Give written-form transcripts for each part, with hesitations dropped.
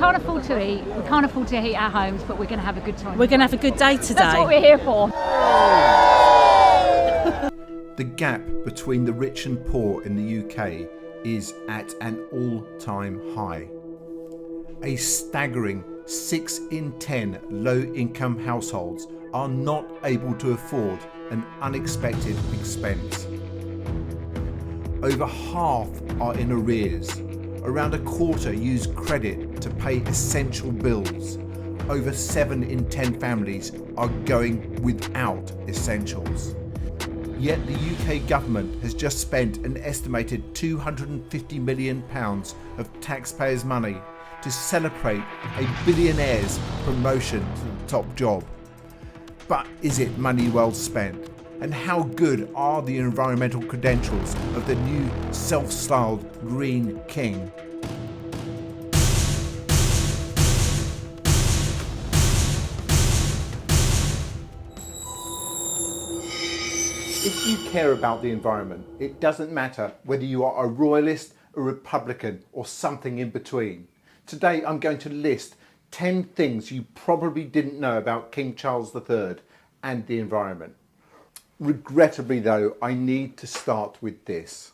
can't afford to eat, we can't afford to heat our homes, but we're going to have a good time. We're going to have a good day today. That's what we're here for. The gap between the rich and poor in the UK is at an all-time high. A staggering 6 in 10 low-income households are not able to afford an unexpected expense. Over half are in arrears. Around a quarter use credit to pay essential bills. Over 7 in 10 families are going without essentials. Yet the UK government has just spent an estimated £250 million of taxpayers' money to celebrate a billionaire's promotion to the top job. But is it money well spent? And how good are the environmental credentials of the new self-styled Green King? If you care about the environment, it doesn't matter whether you are a royalist, a Republican, or something in between. Today I'm going to list 10 things you probably didn't know about King Charles III and the environment. Regrettably though, I need to start with this.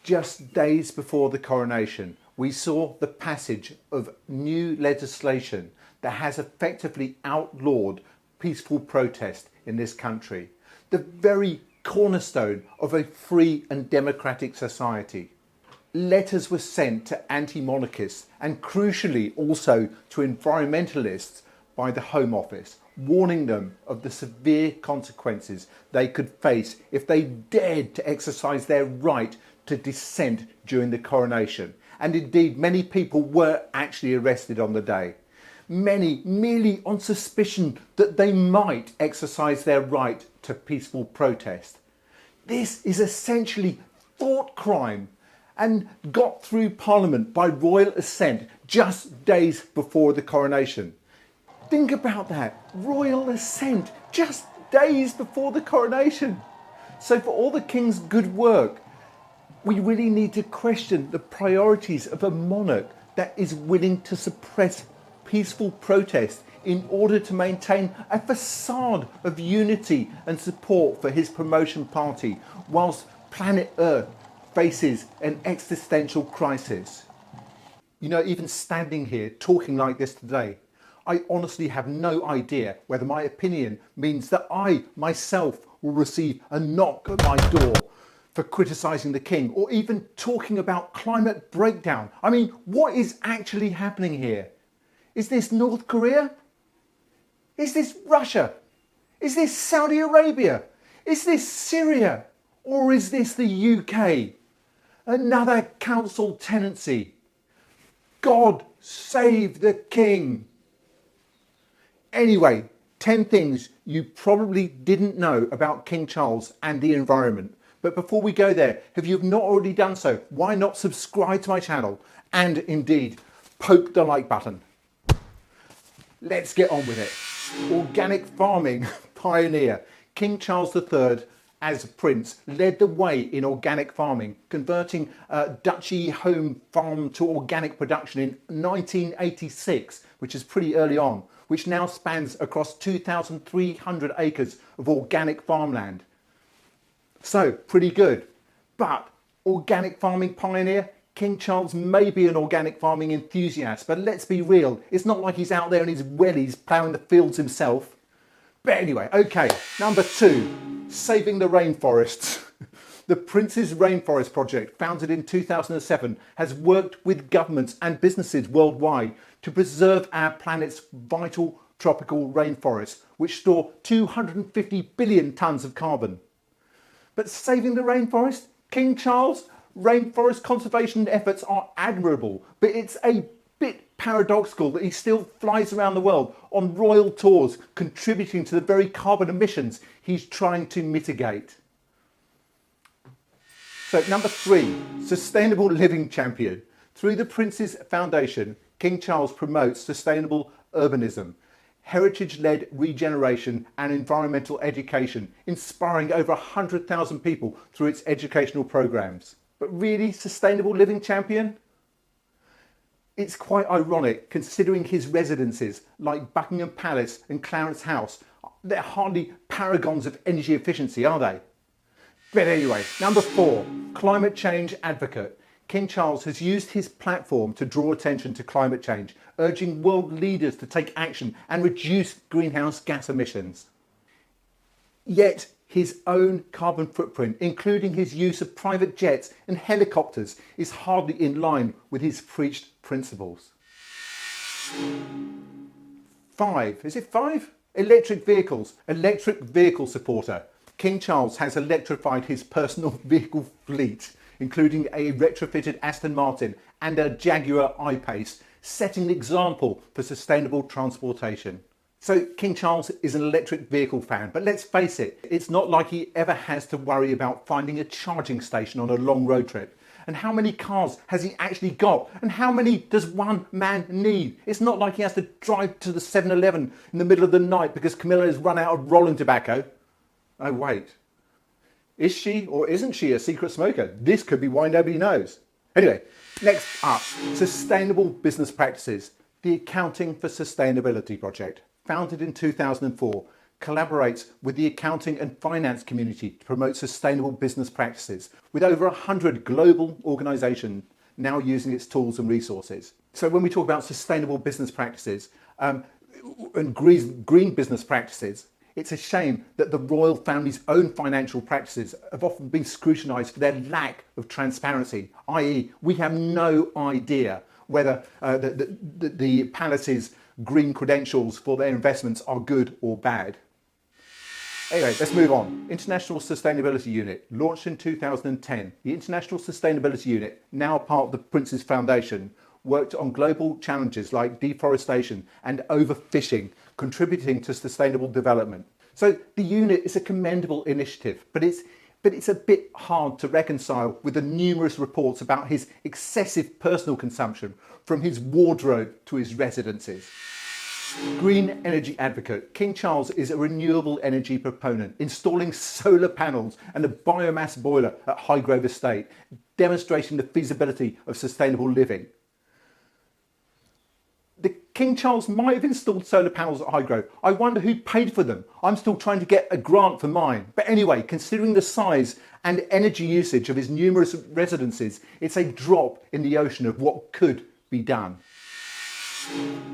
Just days before the coronation, we saw the passage of new legislation that has effectively outlawed peaceful protest in this country. The very cornerstone of a free and democratic society. Letters were sent to anti-monarchists and crucially also to environmentalists by the Home Office, warning them of the severe consequences they could face if they dared to exercise their right to dissent during the coronation. And indeed, many people were actually arrested on the day. Many merely on suspicion that they might exercise their right to peaceful protest. This is essentially thought crime and got through Parliament by royal assent just days before the coronation. Think about that, royal assent just days before the coronation. So for all the King's good work, we really need to question the priorities of a monarch that is willing to suppress peaceful protest in order to maintain a facade of unity and support for his promotion party whilst planet Earth faces an existential crisis. You know, even standing here talking like this today, I honestly have no idea whether my opinion means that I myself will receive a knock at my door for criticising the King or even talking about climate breakdown. I mean, what is actually happening here? Is this North Korea? Is this Russia? Is this Saudi Arabia? Is this Syria? Or is this the UK? Another council tenancy. God save the King. Anyway, 10 things you probably didn't know about King Charles and the environment. But before we go there, if you've not already done so, why not subscribe to my channel and indeed poke the like button. Let's get on with it. Organic farming pioneer King Charles III as Prince led the way in organic farming, converting a duchy home farm to organic production in 1986, which is pretty early on, which now spans across 2,300 acres of organic farmland. So, pretty good. But organic farming pioneer? King Charles may be an organic farming enthusiast, but let's be real, it's not like he's out there in his wellies ploughing the fields himself. But anyway, okay, number 2, saving the rainforests. The Prince's Rainforest Project, founded in 2007, has worked with governments and businesses worldwide to preserve our planet's vital tropical rainforests, which store 250 billion tonnes of carbon. But saving the rainforest? King Charles? Rainforest conservation efforts are admirable, but it's a bit paradoxical that he still flies around the world on royal tours, contributing to the very carbon emissions he's trying to mitigate. So number 3, sustainable living champion. Through the Prince's Foundation, King Charles promotes sustainable urbanism, heritage-led regeneration and environmental education, inspiring over 100,000 people through its educational programs. But really, sustainable living champion? It's quite ironic considering his residences like Buckingham Palace and Clarence House. They're hardly paragons of energy efficiency, are they? But anyway, number 4, climate change advocate. King Charles has used his platform to draw attention to climate change, urging world leaders to take action and reduce greenhouse gas emissions. Yet his own carbon footprint, including his use of private jets and helicopters, is hardly in line with his preached principles. 5, is it 5? Electric vehicles, electric vehicle supporter. King Charles has electrified his personal vehicle fleet, including a retrofitted Aston Martin and a Jaguar I-Pace, setting an example for sustainable transportation. So King Charles is an electric vehicle fan, but let's face it, it's not like he ever has to worry about finding a charging station on a long road trip. And how many cars has he actually got? And how many does one man need? It's not like he has to drive to the 7-Eleven in the middle of the night because Camilla has run out of rolling tobacco. Oh wait, is she or isn't she a secret smoker? This could be why nobody knows. Anyway, next up, sustainable business practices. The Accounting for Sustainability project, founded in 2004, collaborates with the accounting and finance community to promote sustainable business practices, with over 100 global organisations now using its tools and resources. So when we talk about sustainable business practices and green business practices, it's a shame that the royal family's own financial practices have often been scrutinised for their lack of transparency, i.e. we have no idea whether the palace's green credentials for their investments are good or bad. Anyway, let's move on. International Sustainability Unit, launched in 2010. The International Sustainability Unit, now part of the Prince's Foundation, worked on global challenges like deforestation and overfishing, contributing to sustainable development. So the unit is a commendable initiative, but it's a bit hard to reconcile with the numerous reports about his excessive personal consumption, from his wardrobe to his residences. Green energy advocate. King Charles is a renewable energy proponent, installing solar panels and a biomass boiler at Highgrove Estate, demonstrating the feasibility of sustainable living. The King Charles might have installed solar panels at Highgrove. I wonder who paid for them. I'm still trying to get a grant for mine. But anyway, considering the size and energy usage of his numerous residences, it's a drop in the ocean of what could be done.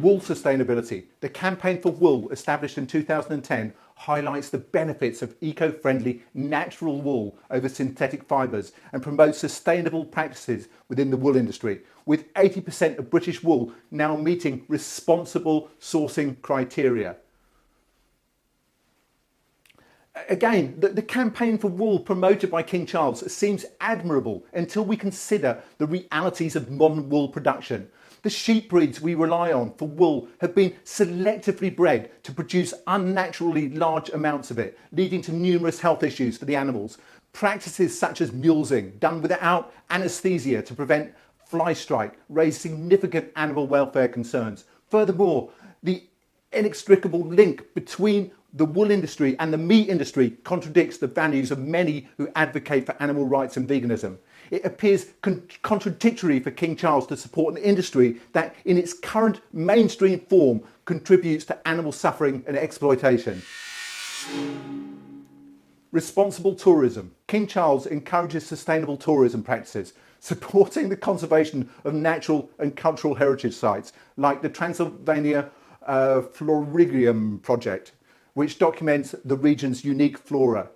Wool sustainability. The Campaign for Wool, established in 2010, highlights the benefits of eco-friendly natural wool over synthetic fibres and promotes sustainable practices within the wool industry, with 80% of British wool now meeting responsible sourcing criteria. Again, the campaign for wool promoted by King Charles seems admirable until we consider the realities of modern wool production. The sheep breeds we rely on for wool have been selectively bred to produce unnaturally large amounts of it, leading to numerous health issues for the animals. Practices such as mulesing, done without anaesthesia to prevent fly strike, raise significant animal welfare concerns. Furthermore, the inextricable link between the wool industry and the meat industry contradicts the values of many who advocate for animal rights and veganism. It appears contradictory for King Charles to support an industry that, in its current mainstream form, contributes to animal suffering and exploitation. Responsible tourism. King Charles encourages sustainable tourism practices, supporting the conservation of natural and cultural heritage sites, like the Transylvania Florarium project, which documents the region's unique flora.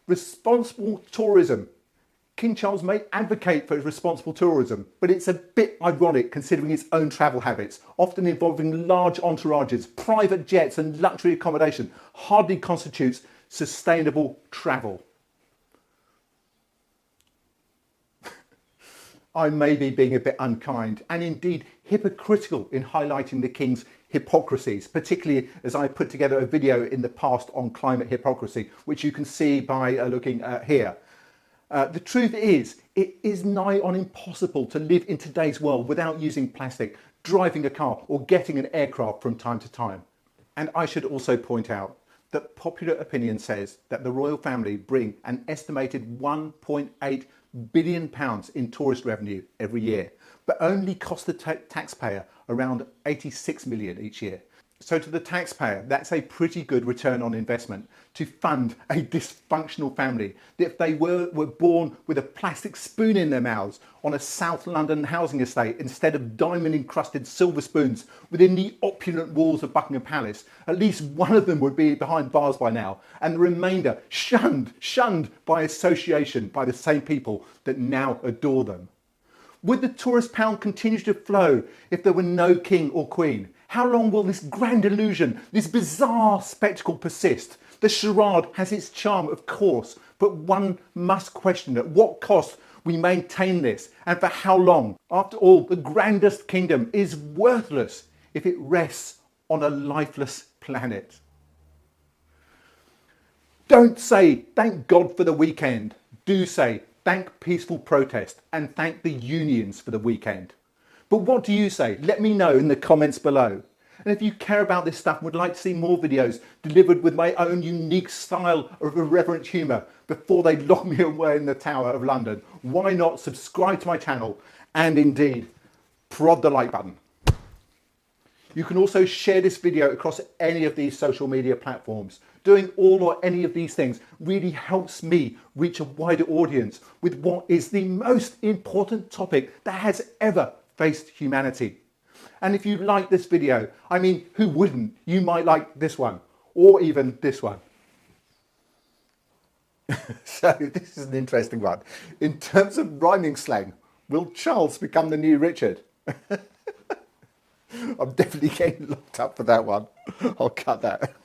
Responsible tourism. King Charles may advocate for responsible tourism, but it's a bit ironic considering his own travel habits, often involving large entourages, private jets and luxury accommodation, hardly constitutes sustainable travel. I may be being a bit unkind and indeed hypocritical in highlighting the King's hypocrisies, particularly as I put together a video in the past on climate hypocrisy, which you can see by looking here. The truth is, it is nigh on impossible to live in today's world without using plastic, driving a car or getting an aircraft from time to time. And I should also point out that popular opinion says that the royal family bring an estimated 1.8 billion in tourist revenue every year, but only cost the taxpayer around 86 million each year. So to the taxpayer, that's a pretty good return on investment to fund a dysfunctional family that if they were born with a plastic spoon in their mouths on a South London housing estate instead of diamond encrusted silver spoons within the opulent walls of Buckingham Palace, at least one of them would be behind bars by now, and the remainder shunned by association by the same people that now adore them. Would the tourist pound continue to flow if there were no king or queen? How long will this grand illusion, this bizarre spectacle persist? The charade has its charm, of course, but one must question at what cost we maintain this and for how long. After all, the grandest kingdom is worthless if it rests on a lifeless planet. Don't say, thank God for the weekend. Do say, thank peaceful protest and thank the unions for the weekend. But what do you say? Let me know in the comments below. And if you care about this stuff and would like to see more videos delivered with my own unique style of irreverent humour before they lock me away in the Tower of London, why not subscribe to my channel and indeed prod the like button. You can also share this video across any of these social media platforms. Doing all or any of these things really helps me reach a wider audience with what is the most important topic that has ever faced humanity. And if you like this video, I mean, who wouldn't? You might like this one, or even this one. So this is an interesting one. In terms of rhyming slang, will Charles become the new Richard? I'm definitely getting locked up for that one. I'll cut that.